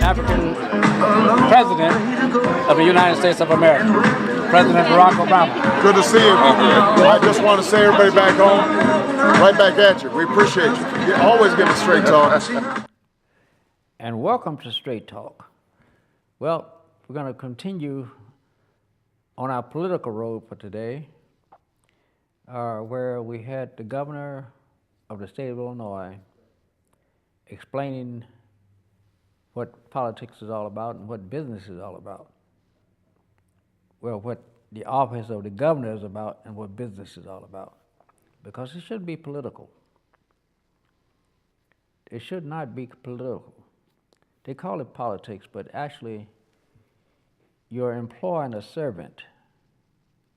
African president of the United States of America, President Barack Obama. Good to see you. I just want to say everybody back home, right back at you. We appreciate you. You always give us straight talk. And welcome to Straight Talk. Well, we're going to continue on our political road for today, where we had the governor of the state of Illinois explaining what politics is all about and what business is all about. Well, what the office of the governor is about and what business is all about. Because it should be political. It should not be political. They call it politics, but actually you're employing a servant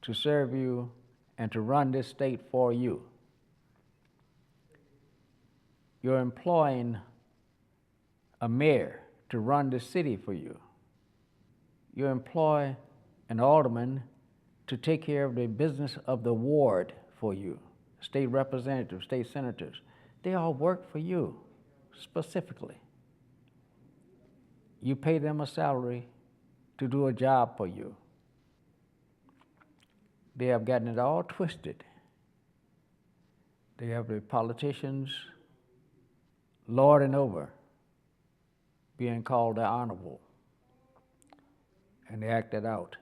to serve you and to run this state for you. You're employing a mayor to run the city for you. You employ an alderman to take care of the business of the ward for you. State representatives, state senators, they all work for you specifically. You pay them a salary to do a job for you. They have gotten it all twisted. They have the politicians lording over, being called the honorable, and they act it out.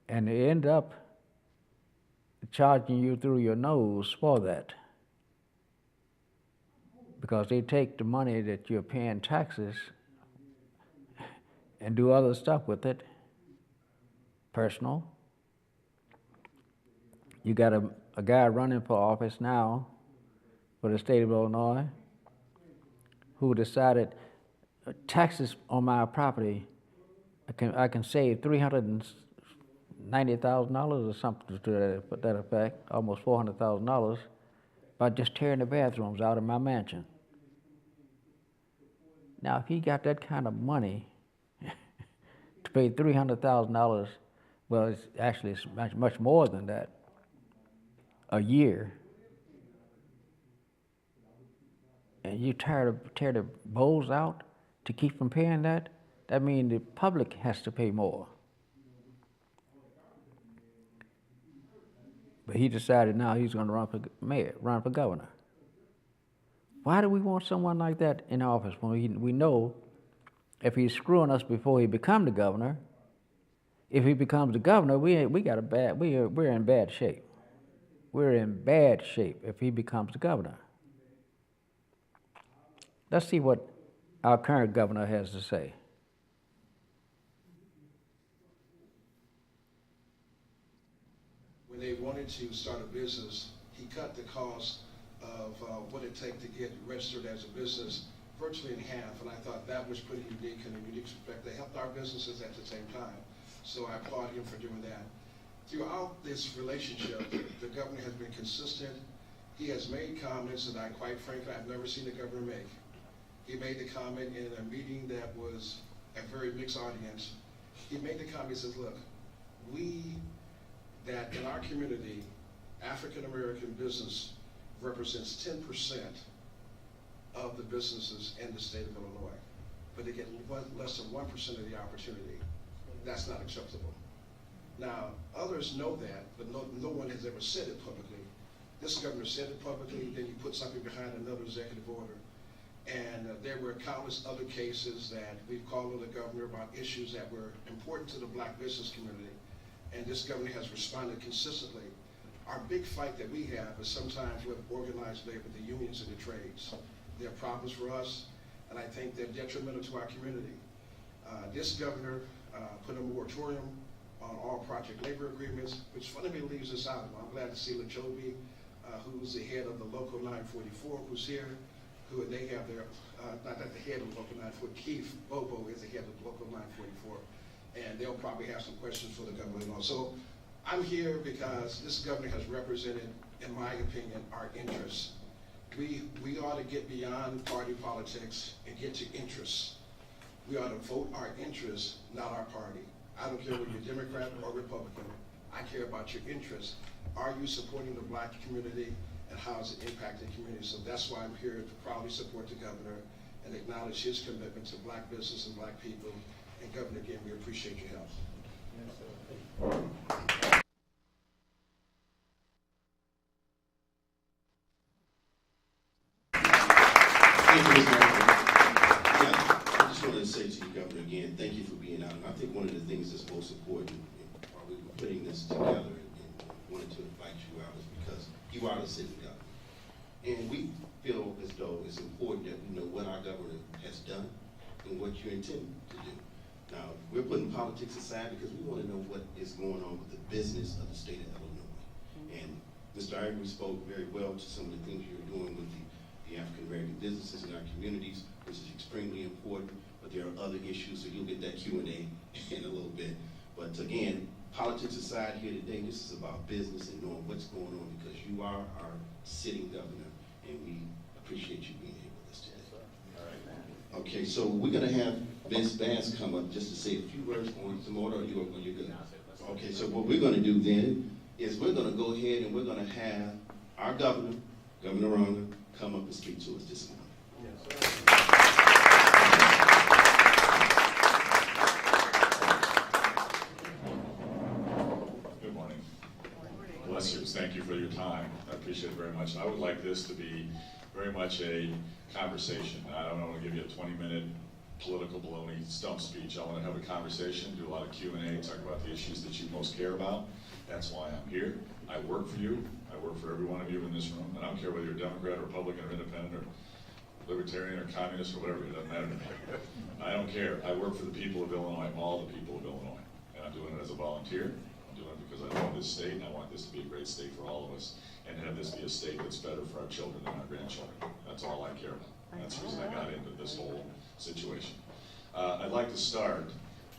And they end up charging you through your nose for that, because they take the money that you're paying taxes and do other stuff with it, personal. You got a guy running for office now for the state of Illinois who decided taxes on my property, I can save $390,000 or something to that effect, almost $400,000, by just tearing the bathrooms out of my mansion. Now, if he got that kind of money to pay $300,000, well, it's actually much more than that, a year, and you tear the bowls out to keep from paying that, that means the public has to pay more. But he decided now he's going to run for governor. Why do we want someone like that in office when we know if he's screwing us before he becomes the governor? If he becomes the governor, we're in bad shape. We're in bad shape if he becomes the governor. Let's see what our current governor has to say. When they wanted to start a business, he cut the cost of what it takes to get registered as a business virtually in half, and I thought that was pretty unique and a unique respect. They helped our businesses at the same time, so I applaud him for doing that. Throughout this relationship, the governor has been consistent. He has made comments that I, quite frankly, I've never seen the governor make. He made the comment in a meeting that was a very mixed audience. He made the comment, he says, look, that in our community, African-American business represents 10% of the businesses in the state of Illinois, but they get less than 1% of the opportunity. That's not acceptable. Now, others know that, but no one has ever said it publicly. This governor said it publicly, then you put something behind another executive order. And there were countless other cases that we've called on the governor about issues that were important to the black business community. And this governor has responded consistently. Our big fight that we have is sometimes with organized labor, the unions and the trades. They're problems for us, and I think they're detrimental to our community. This governor put a moratorium on all project labor agreements, which fundamentally leaves us out. I'm glad to see LaJoby, who's the head of the Local 944, who's here, and they have their, not at the head of Local 944, Keith Bobo is the head of Local 944, and they'll probably have some questions for the governor. So I'm here because this governor has represented, in my opinion, our interests. We ought to get beyond party politics and get to interests. We ought to vote our interests, not our party. I don't care whether you're Democrat or Republican. I care about your interests. Are you supporting the black community, and how is it impacting the community? So that's why I'm here to proudly support the governor and acknowledge his commitment to black business and black people. And Governor, again, we appreciate your help. Thank you, Mr. Martin. I just wanted to say to you, Governor, again, thank you for being out. And I think one of the things that's most important while we were putting this together and wanted to invite you out is because you are the city governor. And we feel as though it's important that we know what our governor has done and what you intend to do. Now, we're putting politics aside because we want to know what is going on with the business of the state of Illinois. And Mr. Ivory spoke very well to some of the things you're doing with the African-American businesses in our communities, which is extremely important, but there are other issues, so you'll get that Q&A in a little bit. But again, politics aside here today, this is about business and knowing what's going on because you are our sitting governor, and we appreciate you being here with us today. All right. Okay, so we're gonna have Ms. Bass come up just to say a few words on some order, or you're good? Okay, so what we're gonna do then is we're gonna go ahead and we're gonna have our governor, Governor Rona, come up and speak to us this morning. Good morning. Bless you. Thank you for your time. I appreciate it very much. I would like this to be very much a conversation. I don't want to give you a 20-minute political baloney stump speech. I want to have a conversation, do a lot of Q&A, talk about the issues that you most care about. That's why I'm here. I work for you. I work for every one of you in this room. And I don't care whether you're Democrat, or Republican, or Independent, or Libertarian, or Communist, or whatever. It doesn't matter to me. I don't care. I work for the people of Illinois, all the people of Illinois. And I'm doing it as a volunteer. I'm doing it because I love this state, and I want this to be a great state for all of us, and have this be a state that's better for our children and our grandchildren. That's all I care about. That's the reason I got into this whole situation. I'd like to start.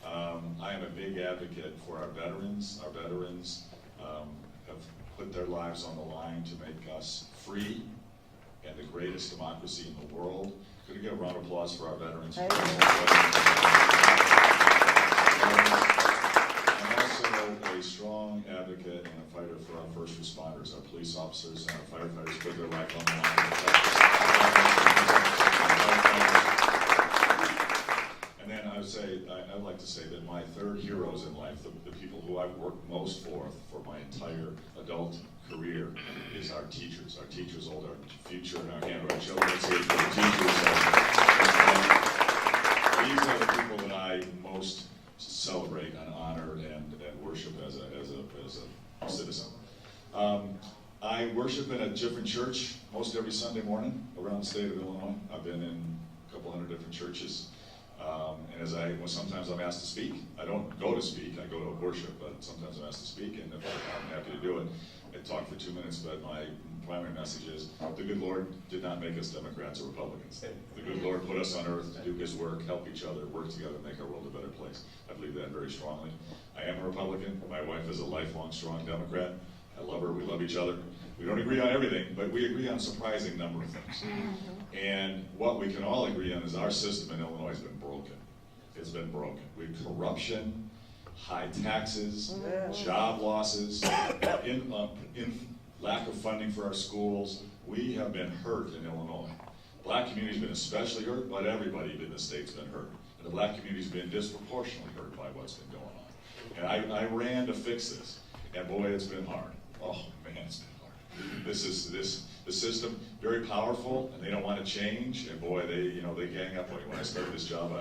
I am a big advocate for our veterans. Our veterans have put their lives on the line to make us free and the greatest democracy in the world. Could we get a round of applause for our veterans? I'm also a strong advocate and a fighter for our first responders, our police officers and our firefighters put their life on the line to protect us. And then I'd like to say that my third heroes in life, the people who I've worked most for my entire adult career, is our teachers. Our teachers hold our future in our hand, our children. So the teachers these are the people that I most celebrate and honor and worship as a citizen. I worship in a different church most every Sunday morning around the state of Illinois. I've been in a couple hundred different churches. And sometimes I'm asked to speak. I don't go to speak, I go to worship, but sometimes I'm asked to speak, and if I'm happy to do it. I talk for 2 minutes, but my primary message is, the good Lord did not make us Democrats or Republicans. The good Lord put us on earth to do His work, help each other, work together, make our world a better place. I believe that very strongly. I am a Republican. My wife is a lifelong, strong Democrat. I love her, we love each other. We don't agree on everything, but we agree on a surprising number of things. And what we can all agree on is our system in Illinois has been broken. It's been broken. We have corruption, high taxes, job losses, lack of funding for our schools. We have been hurt in Illinois. Black community has been especially hurt, but everybody in the state's been hurt. And the black community has been disproportionately hurt by what's been going on. And I ran to fix this, and boy, it's been hard. Oh man, it's been hard. The system, very powerful, and they don't want to change. And boy, they gang up on you. When I started this job,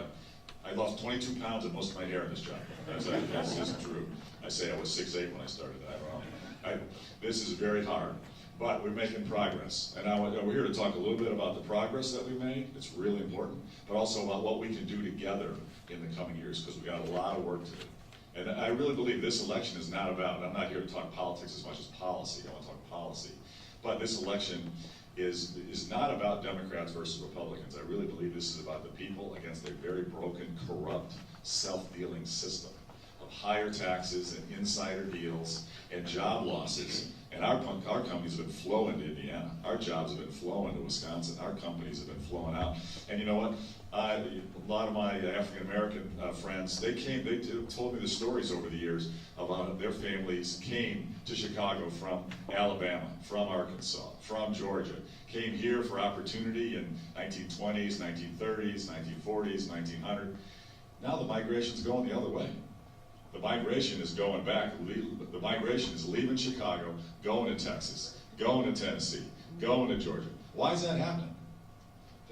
I lost 22 pounds and most of my hair in this job. That's just true. I say I was 6'8" when I started. I don't know. This is very hard, but we're making progress. And we're here to talk a little bit about the progress that we made. It's really important, but also about what we can do together in the coming years, because we've got a lot of work to do. And I really believe this election is not about, I'm not here to talk politics as much as policy. I want to talk policy. But this election is not about Democrats versus Republicans. I really believe this is about the people against a very broken, corrupt, self-dealing system of higher taxes and insider deals and job losses And our companies have been flowing to Indiana. Our jobs have been flowing to Wisconsin. Our companies have been flowing out. And you know what? A lot of my African-American friends, they told me the stories over the years about their families came to Chicago from Alabama, from Arkansas, from Georgia, came here for opportunity in 1920s, 1930s, 1940s, 1900. Now the migration's going the other way. The migration is going back. The migration is leaving Chicago, going to Texas, going to Tennessee, going to Georgia. Why is that happening?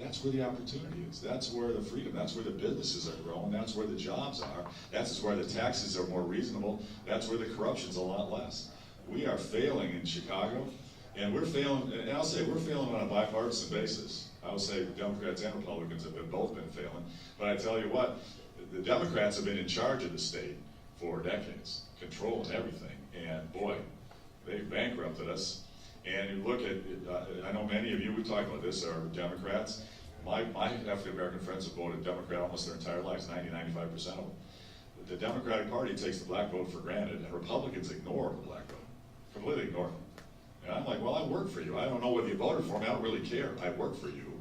That's where the opportunity is. That's where the freedom, that's where the businesses are growing, that's where the jobs are, that's where the taxes are more reasonable, that's where the corruption's a lot less. We are failing in Chicago, and we're failing, and I'll say we're failing on a bipartisan basis. I would say Democrats and Republicans have both been failing. But I tell you what, the Democrats have been in charge of the state for decades, controlling everything, and boy, they've bankrupted us. And you look at, I know many of you, we talk about this, are Democrats. My African-American friends have voted Democrat almost their entire lives, 90-95% of them. The Democratic Party takes the black vote for granted, and Republicans ignore the black vote, completely ignore them. And I'm like, well, I work for you. I don't know whether you voted for me, I don't really care. I work for you,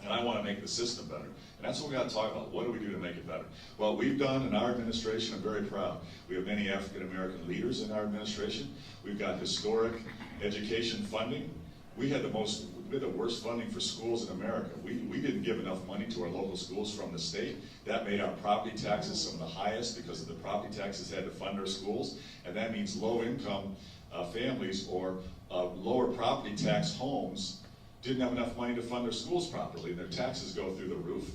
and I want to make the system better. And that's what we got to talk about. What do we do to make it better? Well, we've done in our administration, I'm very proud. We have many African-American leaders in our administration. We've got historic education funding. We had the worst funding for schools in America. We didn't give enough money to our local schools from the state. That made our property taxes some of the highest because of the property taxes had to fund our schools. And that means low-income families or lower property tax homes didn't have enough money to fund their schools properly, and their taxes go through the roof,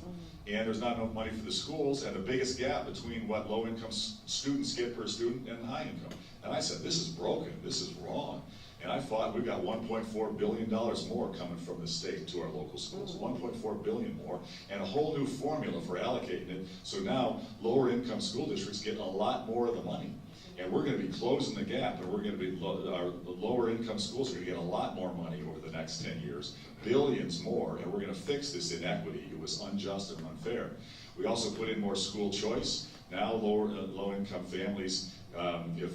and there's not enough money for the schools, and the biggest gap between what low-income students get per student and high income. And I said, this is broken, this is wrong. And I thought we've got $1.4 billion more coming from the state to our local schools, $1.4 billion more, and a whole new formula for allocating it, so now lower income school districts get a lot more of the money. And we're going to be closing the gap, and we're going to be, our lower income schools are going to get a lot more money over the next 10 years, billions more, and we're going to fix this inequity. It was unjust and unfair. We also put in more school choice. Now low income families, if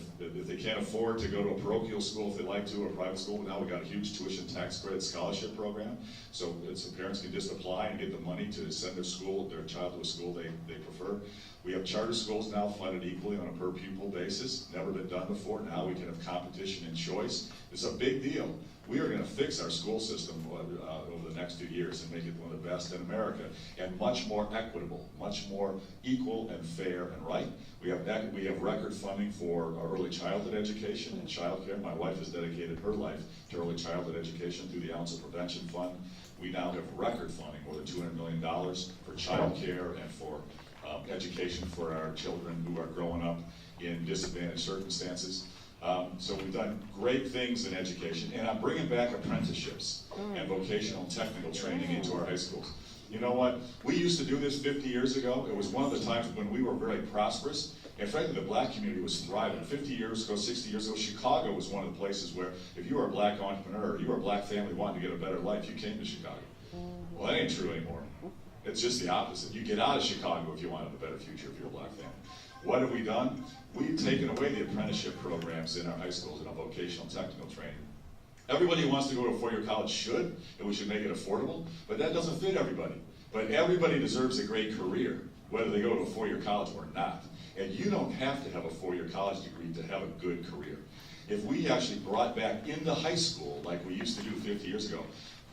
they can't afford to go to a parochial school if they like to, or a private school, now we've got a huge tuition tax credit scholarship program. So parents can just apply and get the money to send their child to a school they prefer. We have charter schools now funded equally on a per pupil basis. Never been done before. Now we can have competition and choice. It's a big deal. We are going to fix our school system over the next 2 years and make it one of the best in America, and much more equitable, much more equal and fair and right. We have record funding for early childhood education and child care. My wife has dedicated her life to early childhood education through the Ounce of Prevention Fund. We now have record funding, more than $200 million for child care and for education for our children who are growing up in disadvantaged circumstances. So we've done great things in education, and I'm bringing back apprenticeships and vocational and technical training into our high schools. You know what? We used to do this 50 years ago. It was one of the times when we were very prosperous, and frankly, the black community was thriving. 50 years ago, 60 years ago, Chicago was one of the places where if you were a black entrepreneur, you were a black family wanting to get a better life, you came to Chicago. Well, that ain't true anymore. It's just the opposite. You get out of Chicago if you want a better future if you're a black family. What have we done? We've taken away the apprenticeship programs in our high schools and our vocational technical training. Everybody who wants to go to a four-year college should, and we should make it affordable, but that doesn't fit everybody. But everybody deserves a great career, whether they go to a four-year college or not. And you don't have to have a four-year college degree to have a good career. If we actually brought back into high school, like we used to do 50 years ago,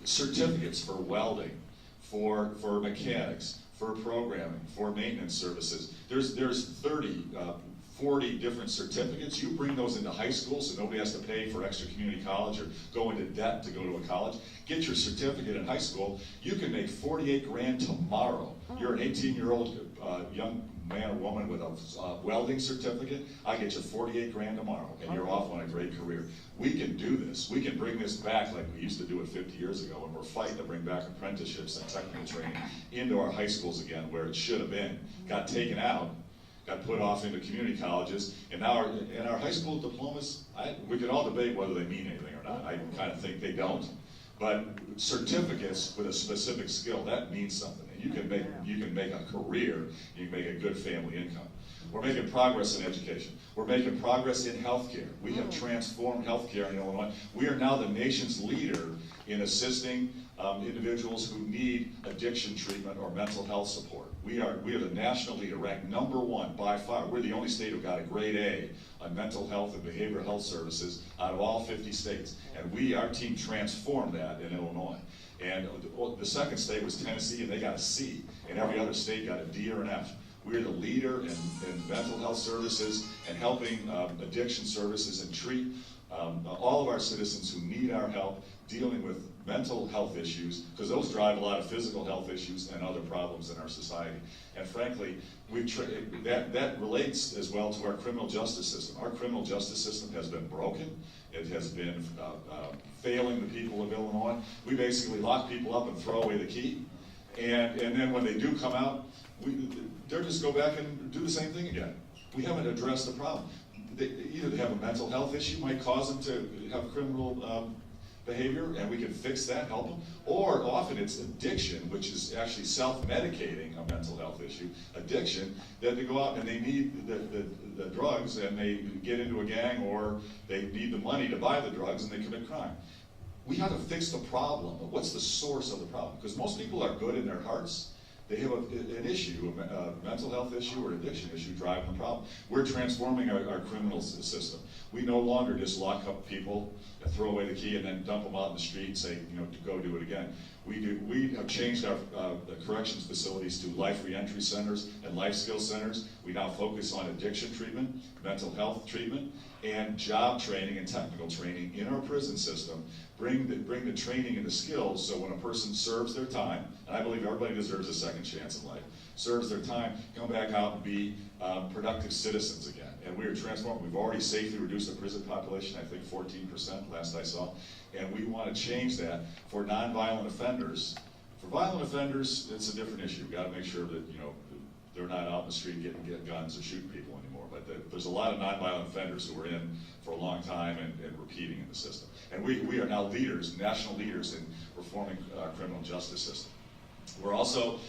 certificates for welding, for mechanics, for programming, for maintenance services. There's 40 different certificates. You bring those into high school so nobody has to pay for extra community college or go into debt to go to a college. Get your certificate in high school. You can make 48 grand tomorrow. You're an 18-year-old young man or woman with a welding certificate. I get you 48 grand tomorrow, and you're off on a great career. We can do this. We can bring this back like we used to do it 50 years ago, and we're fighting to bring back apprenticeships and technical training into our high schools again, where it should have been. Got taken out, got put off into community colleges, and now our high school diplomas, we can all debate whether they mean anything or not. I kind of think they don't. But certificates with a specific skill, that means something. And you can make a career, you can make a good family income. We're making progress in education. We're making progress in healthcare. We have transformed healthcare in Illinois. We are now the nation's leader in assisting individuals who need addiction treatment or mental health support. We are the national leader, ranked #1 by far. We're the only state who got a grade A on mental health and behavioral health services out of all 50 states. And our team transformed that in Illinois. And the second state was Tennessee, and they got a C. And every other state got a D or an F. We're the leader in mental health services and helping addiction services and treat all of our citizens who need our help dealing with mental health issues, because those drive a lot of physical health issues and other problems in our society. And frankly, that relates as well to our criminal justice system. Our criminal justice system has been broken. It has been failing the people of Illinois. We basically lock people up and throw away the key. And then when they do come out, they'll just go back and do the same thing again. We haven't addressed the problem. Either they have a mental health issue, might cause them to have criminal behavior, and we can fix that, help them. Or often it's addiction, which is actually self-medicating a mental health issue, addiction, that they go out and they need the drugs, and they get into a gang, or they need the money to buy the drugs, and they commit crime. We have to fix the problem. What's the source of the problem? Because most people are good in their hearts. They have an issue, a mental health issue or addiction issue driving the problem. We're transforming our criminal system. We no longer just lock up people and throw away the key and then dump them out in the street and say, to go do it again. We have changed our corrections facilities to life reentry centers and life skills centers. We now focus on addiction treatment, mental health treatment, and job training and technical training in our prison system. Bring the training and the skills so when a person serves their time, and I believe everybody deserves a second chance in life, serves their time, come back out and be productive citizens again. And we are transforming. We've already safely reduced the prison population, I think 14% last I saw, and we want to change that for nonviolent offenders. For violent offenders, it's a different issue. We've got to make sure that they're not out in the street getting guns or shooting people anymore. But there's a lot of nonviolent offenders who are in for a long time and repeating in the system. And we are now leaders, national leaders in reforming our criminal justice system. We're also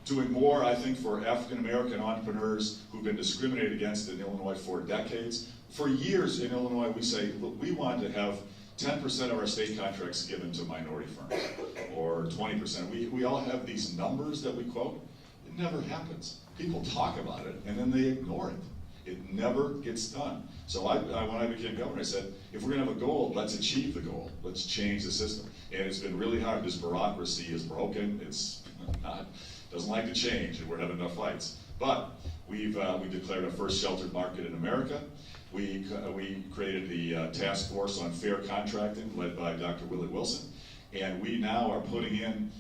doing more, I think, for African American entrepreneurs who've been discriminated against in Illinois for decades. For years in Illinois, we say, look, we want to have 10% of our state contracts given to minority firms, or 20%. We all have these numbers that we quote. It never happens. People talk about it, and then they ignore it. It never gets done. So when I became governor, I said, if we're going to have a goal, let's achieve the goal. Let's change the system. And it's been really hard. This bureaucracy is broken. It's doesn't like to change, and we're having enough fights. But we declared our first sheltered market in America. We created the task force on fair contracting, led by Dr. Willie Wilson. And we now are putting in,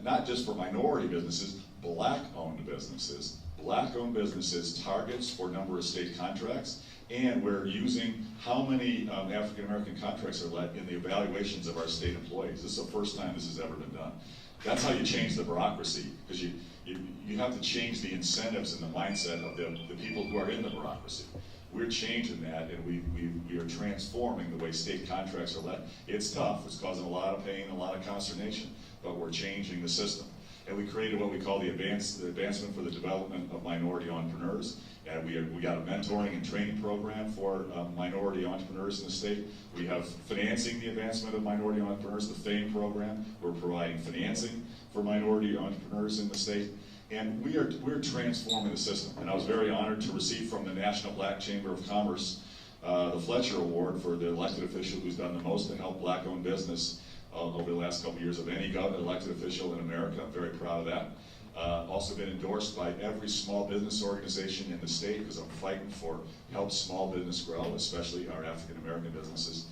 not just for minority businesses, black-owned businesses. Black-owned businesses targets for number of state contracts, and we're using how many African-American contracts are let in the evaluations of our state employees. This is the first time this has ever been done. That's how you change the bureaucracy, because you have to change the incentives and the mindset of the people who are in the bureaucracy. We're changing that, and we are transforming the way state contracts are let. It's tough. It's causing a lot of pain, a lot of consternation, but we're changing the system. And we created what we call the Advancement for the Development of Minority Entrepreneurs. And we got a mentoring and training program for minority entrepreneurs in the state. We have financing the advancement of minority entrepreneurs, the FAME program. We're providing financing for minority entrepreneurs in the state. And we're transforming the system. And I was very honored to receive from the National Black Chamber of Commerce the Fletcher Award for the elected official who's done the most to help black-owned business over the last couple of years of any elected official in America. I'm very proud of that. Also been endorsed by every small business organization in the state, because I'm fighting for help small business grow, especially our African American businesses.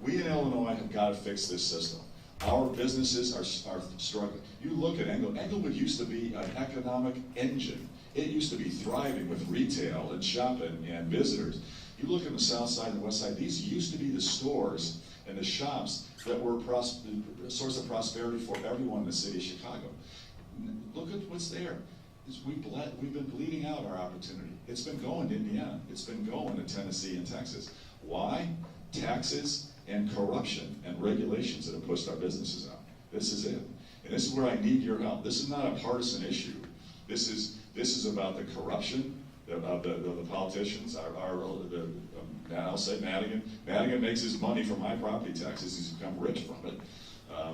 We in Illinois have got to fix this system. Our businesses are struggling. You look at Englewood used to be an economic engine. It used to be thriving with retail and shopping and visitors. You look at the south side and the west side, these used to be the stores and the shops that were a source of prosperity for everyone in the city of Chicago. Look at what's there. We've been bleeding out our opportunity. It's been going to Indiana. It's been going to Tennessee and Texas. Why? Taxes and corruption and regulations that have pushed our businesses out. This is it. And this is where I need your help. This is not a partisan issue. This is about the corruption of the politicians. I'll say Madigan. Madigan makes his money from my property taxes. He's become rich from it.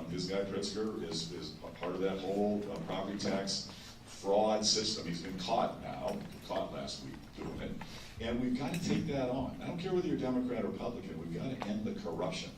This guy Pritzker is a part of that whole property tax fraud system. He's been caught last week doing it. And we've got to take that on. I don't care whether you're Democrat or Republican. We've got to end the corruption.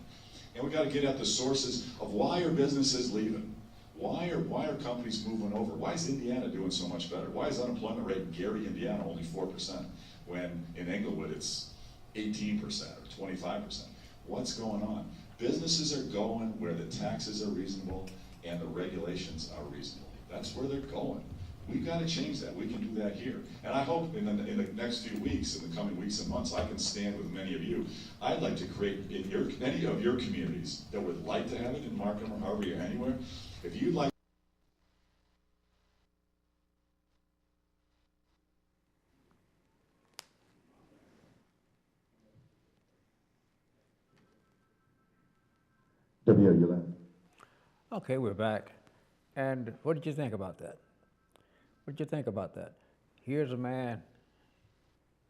And we've got to get at the sources of why are businesses leaving? Why are companies moving over? Why is Indiana doing so much better? Why is unemployment rate in Gary, Indiana only 4% when in Englewood it's 18% or 25%? What's going on? Businesses are going where the taxes are reasonable and the regulations are reasonable. That's where they're going. We've got to change that. We can do that here. And I hope in the next few weeks, in the coming weeks and months, I can stand with many of you. I'd like to create in any of your communities that would like to have it in Markham or Harvey or anywhere. If you'd like W, you left. Okay, we're back. And what did you think about that? What did you think about that? Here's a man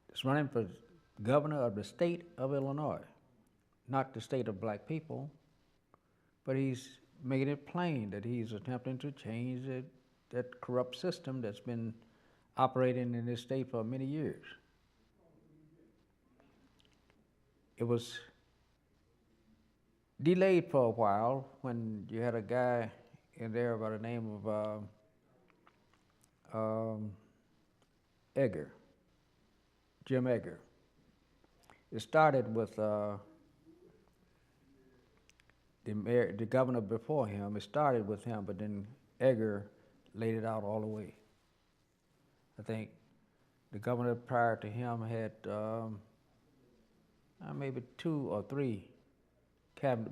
that's running for governor of the state of Illinois, not the state of black people, but he's making it plain that he's attempting to change that corrupt system that's been operating in this state for many years. It was delayed for a while when you had a guy in there by the name of Edgar, Jim Edgar. It started with the governor before him. It started with him, but then Edgar laid it out all the way. I think the governor prior to him had maybe 2 or 3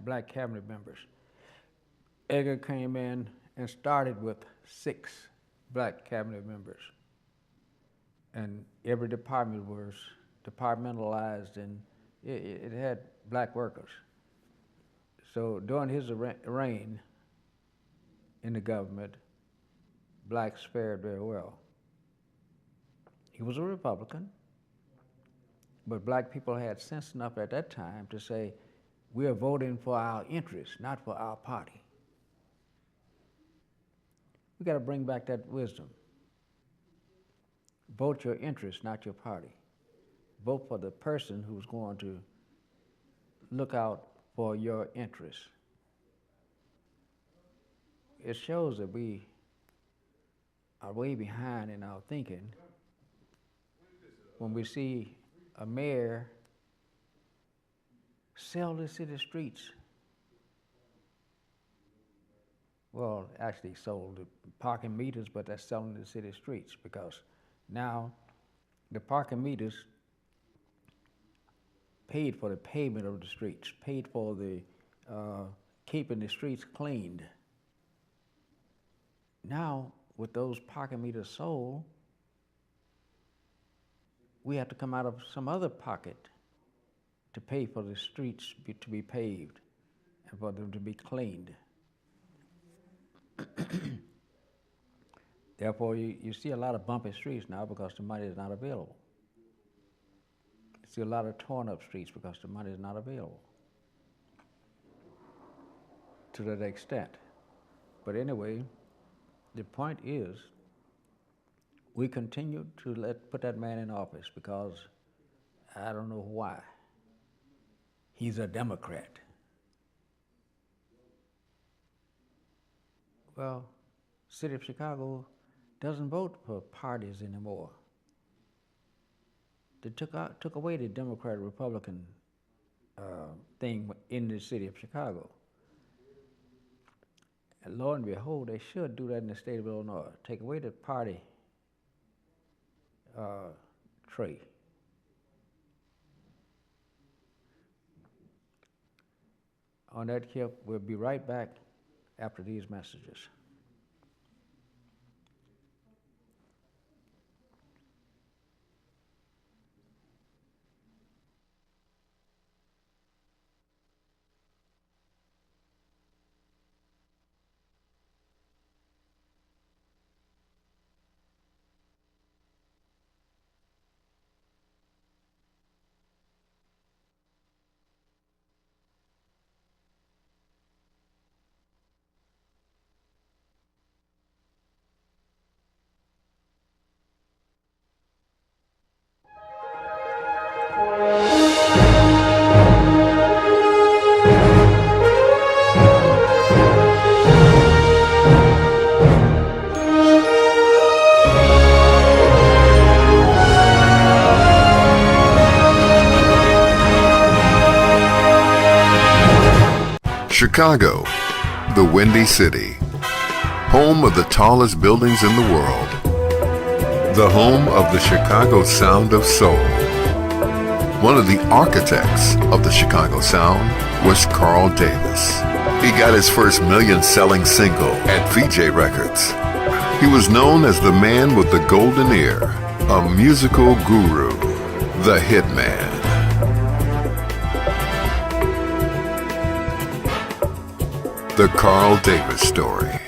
black cabinet members. Edgar came in and started with 6 black cabinet members. And every department was departmentalized, and it had black workers. So during his reign in the government, blacks fared very well. He was a Republican, but black people had sense enough at that time to say, we are voting for our interests, not for our party. We got to bring back that wisdom. Vote your interests, not your party. Vote for the person who's going to look out for your interests. It shows that we are way behind in our thinking when we see a mayor sell the city streets. Well, actually sold the parking meters, but that's selling the city streets, because now the parking meters paid for the pavement of the streets, paid for the keeping the streets cleaned. Now, with those parking meters sold, we have to come out of some other pocket to pay for the streets to be paved and for them to be cleaned. Therefore, you see a lot of bumpy streets now because the money is not available. You see a lot of torn up streets because the money is not available to that extent. But anyway, the point is, we continue to put that man in office because I don't know why. He's a Democrat. Well, City of Chicago doesn't vote for parties anymore. They took away the Democrat-Republican thing in the city of Chicago. And lo and behold, they should do that in the state of Illinois. Take away the party trait. On that, Kip, we'll be right back after these messages. Chicago, the Windy City, home of the tallest buildings in the world, the home of the Chicago Sound of Soul. One of the architects of the Chicago Sound was Carl Davis. He got his first million-selling single at VJ Records. He was known as the man with the golden ear, a musical guru, the Hitman. The Carl Davis Story.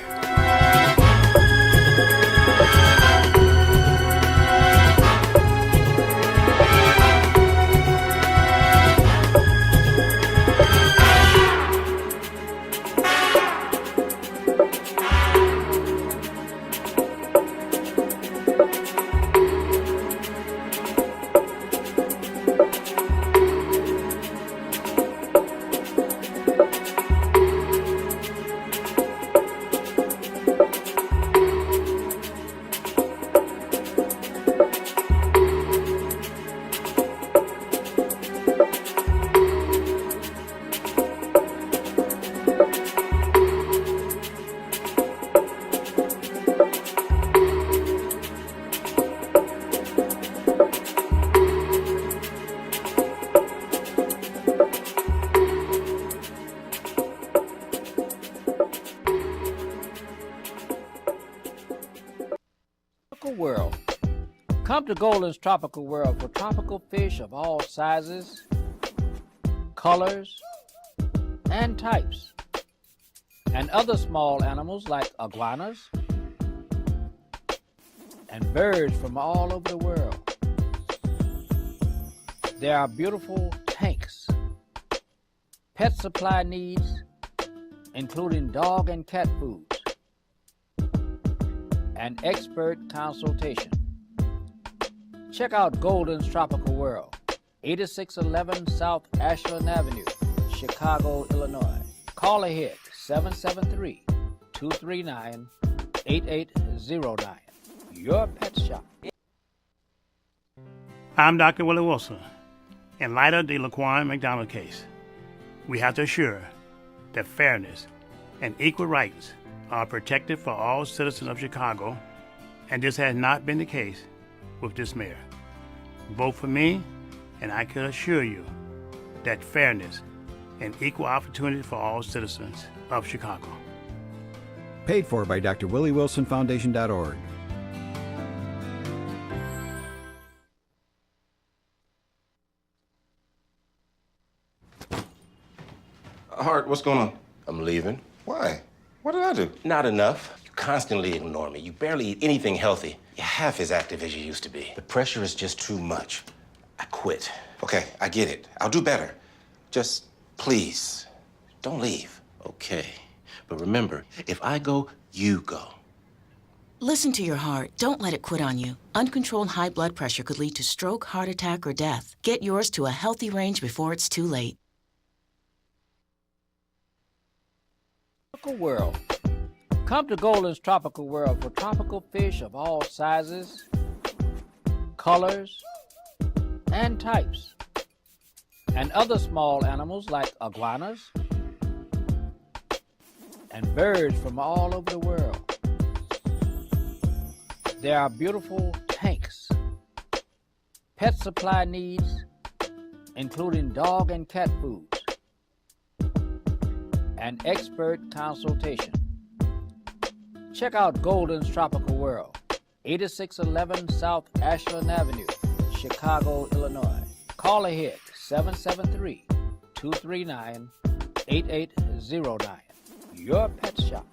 World. Come to Golden's Tropical World for tropical fish of all sizes, colors, and types, and other small animals like iguanas and birds from all over the world. There are beautiful tanks, pet supply needs, including dog and cat foods, and expert consultation. Check out Golden's Tropical World, 8611 South Ashland Avenue, Chicago, Illinois. Call ahead, 773-239-8809. Your Pet Shop. I'm Dr. Willie Wilson. In light of the Laquan McDonald case, we have to assure that fairness and equal rights are protected for all citizens of Chicago, and this has not been the case with this mayor. Vote for me, and I can assure you that fairness and equal opportunity for all citizens of Chicago. Paid for by drwilliewilsonfoundation.org. Hart, what's going on? I'm leaving. Why? What did I do? Not enough. You constantly ignore me. You barely eat anything healthy. You're half as active as you used to be. The pressure is just too much. I quit. Okay, I get it. I'll do better. Just please, don't leave. Okay. But remember, if I go, you go. Listen to your heart. Don't let it quit on you. Uncontrolled high blood pressure could lead to stroke, heart attack, or death. Get yours to a healthy range before it's too late. Tropical World. Come to Golden's Tropical World for tropical fish of all sizes, colors, and types, and other small animals like iguanas and birds from all over the world. There are beautiful tanks, pet supply needs, including dog and cat foods, and expert consultation. Check out Golden's Tropical World, 8611 South Ashland Avenue, Chicago, Illinois. Call ahead, 773-239-8809. Your Pet Shop.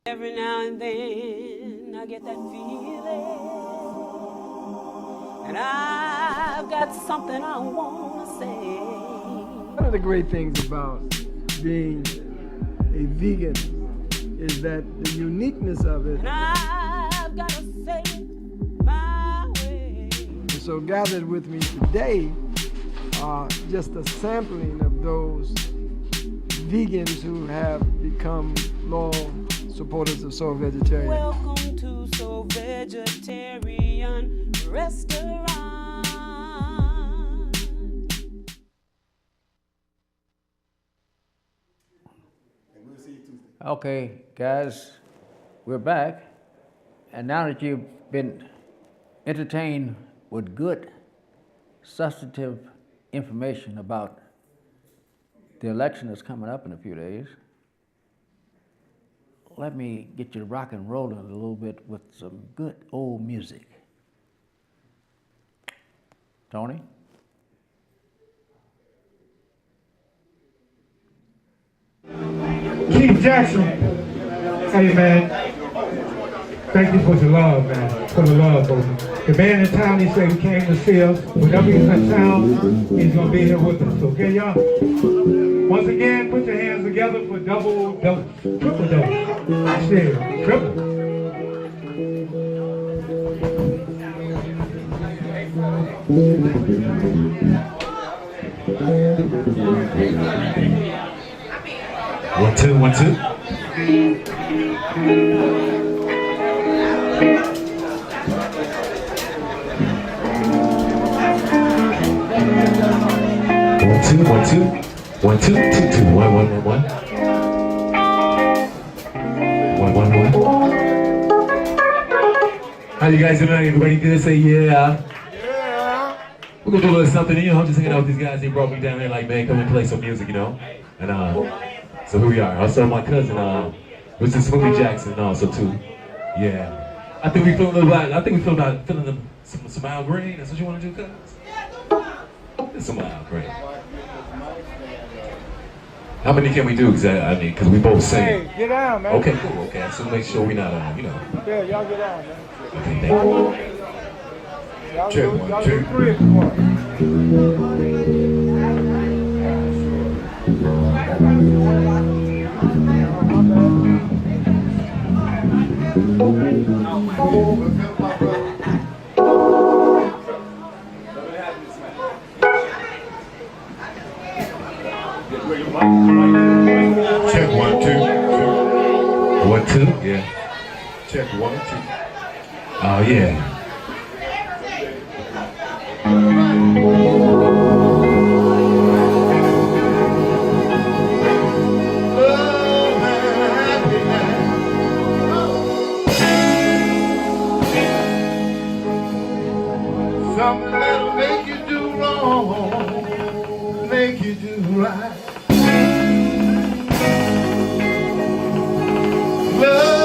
Every now and then I get that feeling, and I I've got something I want to say. One of the great things about being a vegan is that the uniqueness of it. And I've got to say it my way. And so gathered with me today are just a sampling of those vegans who have become loyal supporters of Soul Vegetarian. Welcome to Soul Vegetarian Restaurant. Okay, guys, we're back. And now that you've been entertained with good, substantive information about the election that's coming up in a few days, let me get you rock and rolling a little bit with some good old music. Tony? Keith Jackson, hey man, thank you for the love, man, for the love, folks. The man in town, he said he came to see us. Whenever he's in town, he's gonna be here with us, okay, y'all? Once again, put your hands together for triple double. I said triple. One, two, 1, 2. One, two, 1, 2, 2, 2, 1, 1, 1, 1. 1, 1, 1. How you guys doing? Everybody good? Say yeah. We're gonna do a little something, you know, just hanging out with these guys. They brought me down there like, man, come and play some music, you know? And so here we are. Also my cousin, which is Smoothie Jackson also too. Yeah. I think we feeling a little bit, feeling some Al Green. That's what you want to do, cuz? It's some Al Green. How many can we do? Because we both sing. Hey, get down, man. Okay, cool. Okay, so make sure we not, you know. Yeah, y'all get down, man. Okay, thank you. Check 1, 2. 3 if you want. Check 1, 2. 1, 2, yeah. Check 1, 2. Oh, yeah. Something that'll make you do wrong, make you do right. Love.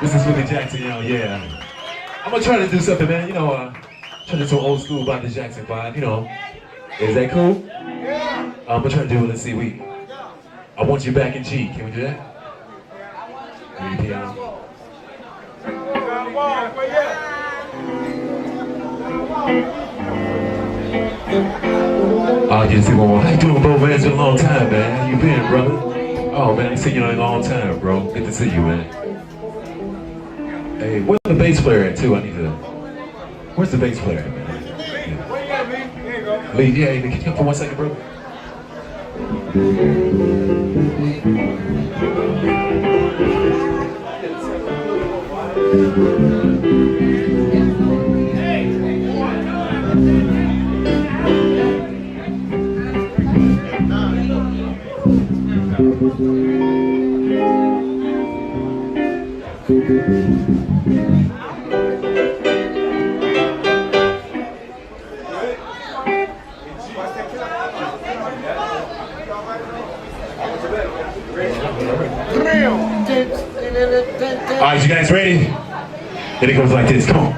This is Willie Jackson, y'all, yeah. I'm gonna try to do something, man, try to do old school about the Jackson vibe, Is that cool? Yeah. I'm gonna try to do it, let's see, I Want You Back in G, can we do that? Maybe piano. I'll get to see one more. How you doing, bro, man? It's been a long time, man. How you been, brother? Oh, man, I ain't seen you in a long time, bro. Good to see you, man. Hey, where's the bass player at, too? I need to... Where's the bass player at, man? Yeah. Lee, yeah, can you come for 1 second, bro? All right, you guys ready? Then it goes like this. Come on.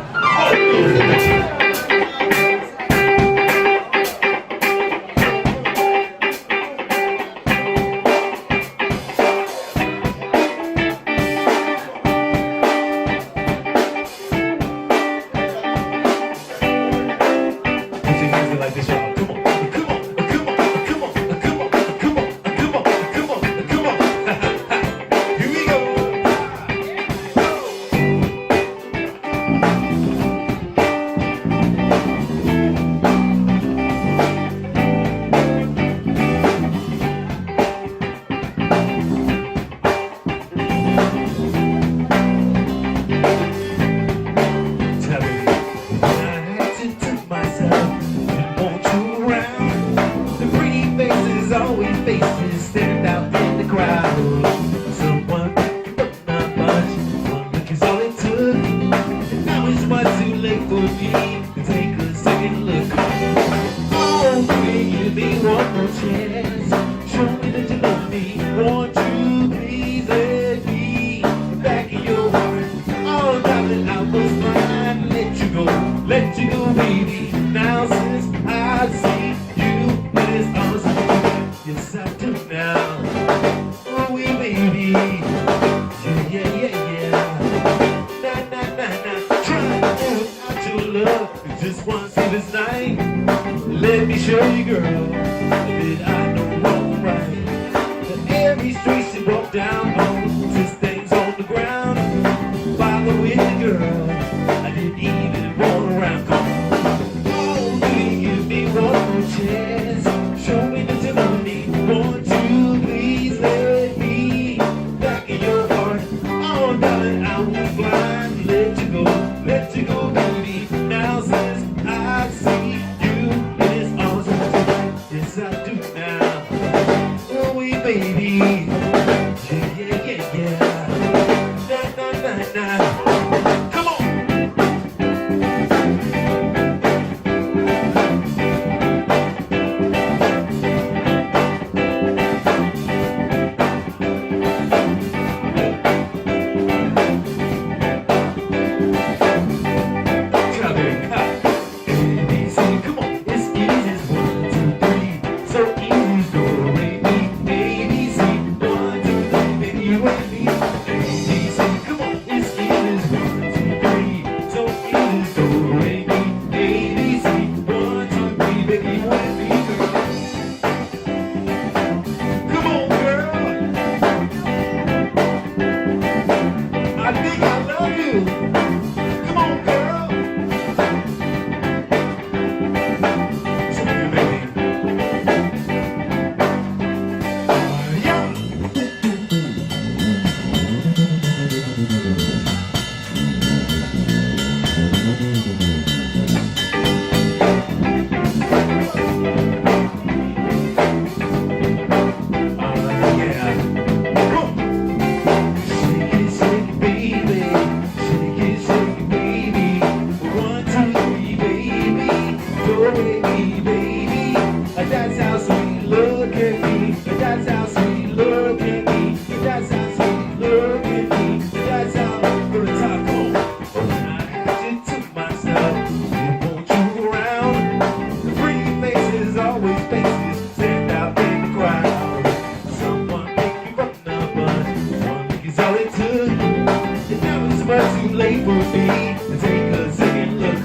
much too late for me to take a second look.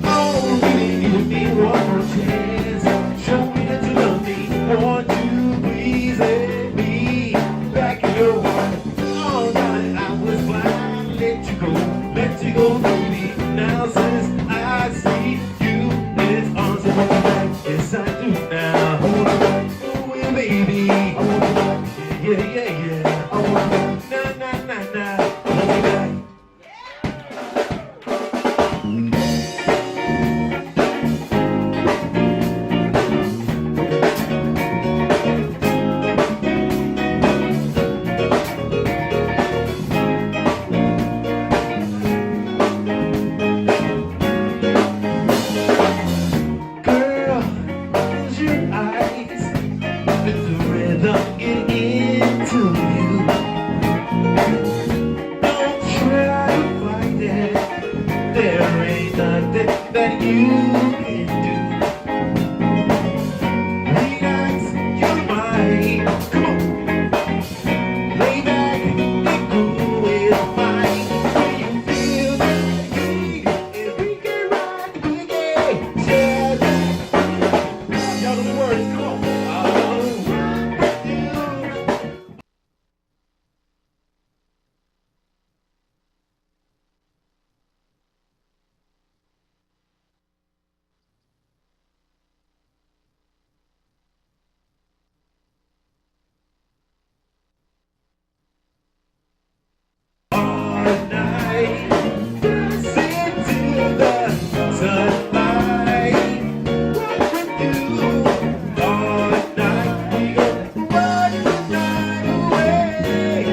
Oh, really, give me one more chance. Show me that you love me. Want you please let me back in your heart. All night I was blind, let you go, baby. Now since I see you, it's on to my back. Yes, I do now. Oh, yeah, baby. Yeah. Nah. Hold me back. Girl, close your eyes. Let the rhythm get into you. Don't try to fight it. There ain't nothing that you can do. Relax your mind. Come on. Lay back and cool with mine. When you feel that heat, and we can rock the boogie. Share that. Y'all know the words. Come on. I wanna rock with you. All night, dancing to the sunlight. Walk with you. All night, we gon' rock the night away.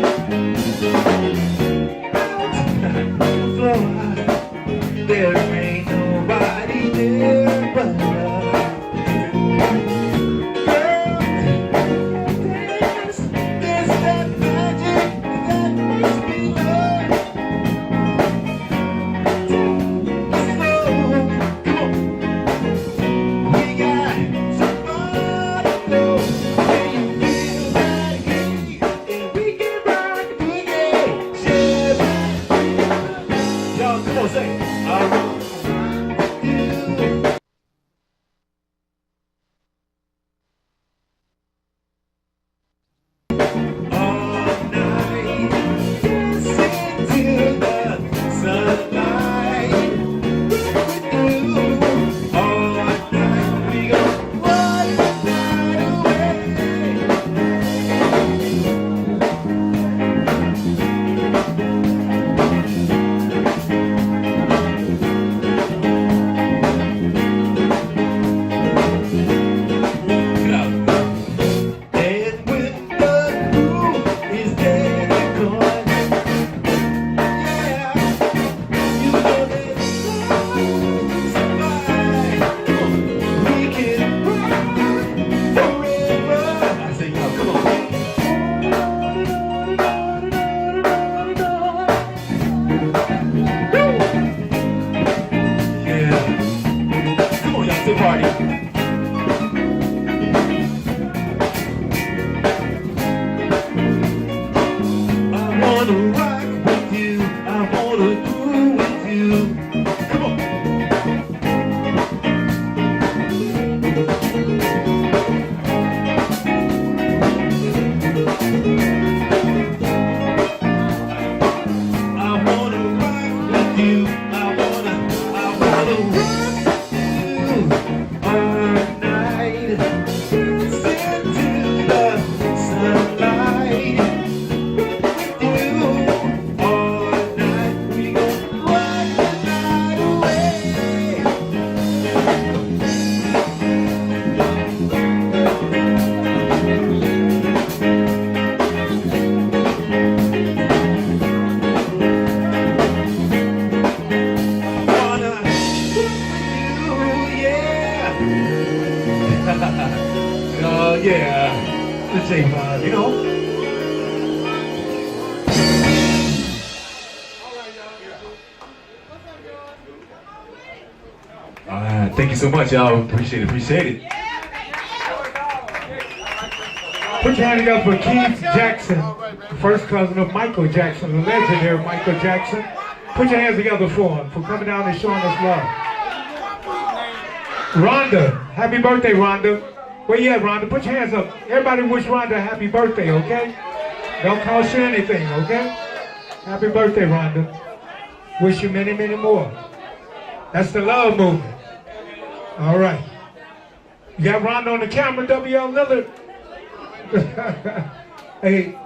Floor, there ain't nobody there but us. There's that magic that makes me love. So, come on. We got some fun to go. Can you feel that heat? And we can rock the boogie. Share that. Y'all, come on, say, I wanna rock with you. All night, dancing to the sunlight. With you, all night we gon' rock the night away. Get out. And when the groove is dead and gone, yeah, you know that it's fine. Come on, we can rock forever. I say, y'all, come on. Yeah. Come on, y'all, to party. I wanna rock with you. I wanna do with you. Come on. I wanna rock with you. I wanna rock with you all night. Dancing to the sunlight. All night we gon' rock the night away. Wanna rock with you, yeah. Oh yeah, the J5, you know. All right, thank you so much, y'all. Appreciate it. Put your hand together for Keith Jackson, first cousin of Michael Jackson, the legendary Michael Jackson. Put your hands together for him, for coming down and showing us love. Rhonda, happy birthday, Rhonda. Where you at, Rhonda? Put your hands up. Everybody wish Rhonda a happy birthday, okay? Don't cost you anything, okay? Happy birthday, Rhonda. Wish you many, many more. That's the love movement. All right. You got Rhonda on the camera, W.L. Lillard. Hey,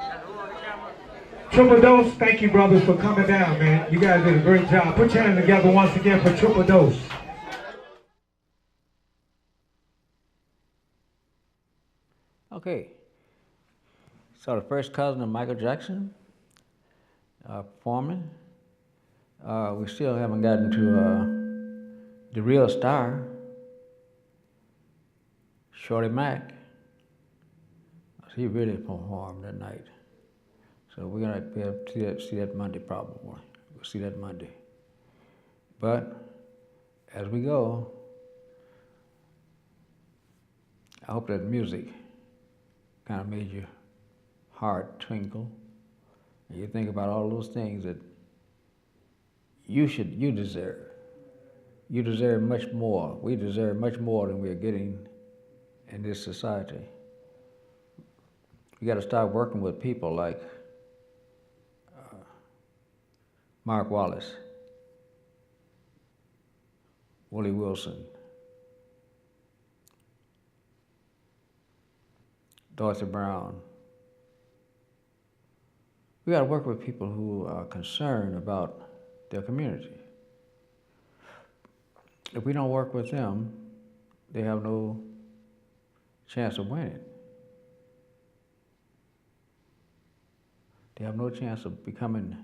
Triple Dose, thank you, brothers, for coming down, man. You guys did a great job. Put your hands together once again for Triple Dose. Okay. So the first cousin of Michael Jackson performing. We still haven't gotten to the real star, Shorty Mac. He really performed that night. So we're gonna be able to see that Monday probably. We'll see that Monday. But as we go, I hope that music kind of made your heart twinkle, and you think about all those things that you deserve. You deserve much more. We deserve much more than we're getting in this society. We got to start working with people like Mark Wallace, Willie Wilson, Dorothy Brown. We got to work with people who are concerned about their community. If we don't work with them, they have no chance of winning. They have no chance of becoming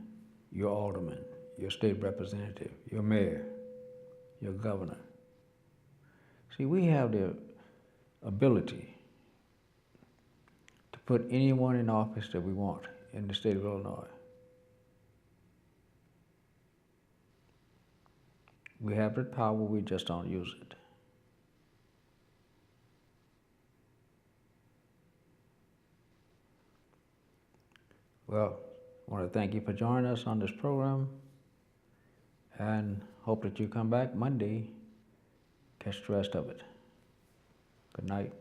your alderman, your state representative, your mayor, your governor. See, we have the ability to put anyone in office that we want in the state of Illinois. We have the power, we just don't use it. Well, I want to thank you for joining us on this program and hope that you come back Monday, catch the rest of it. Good night.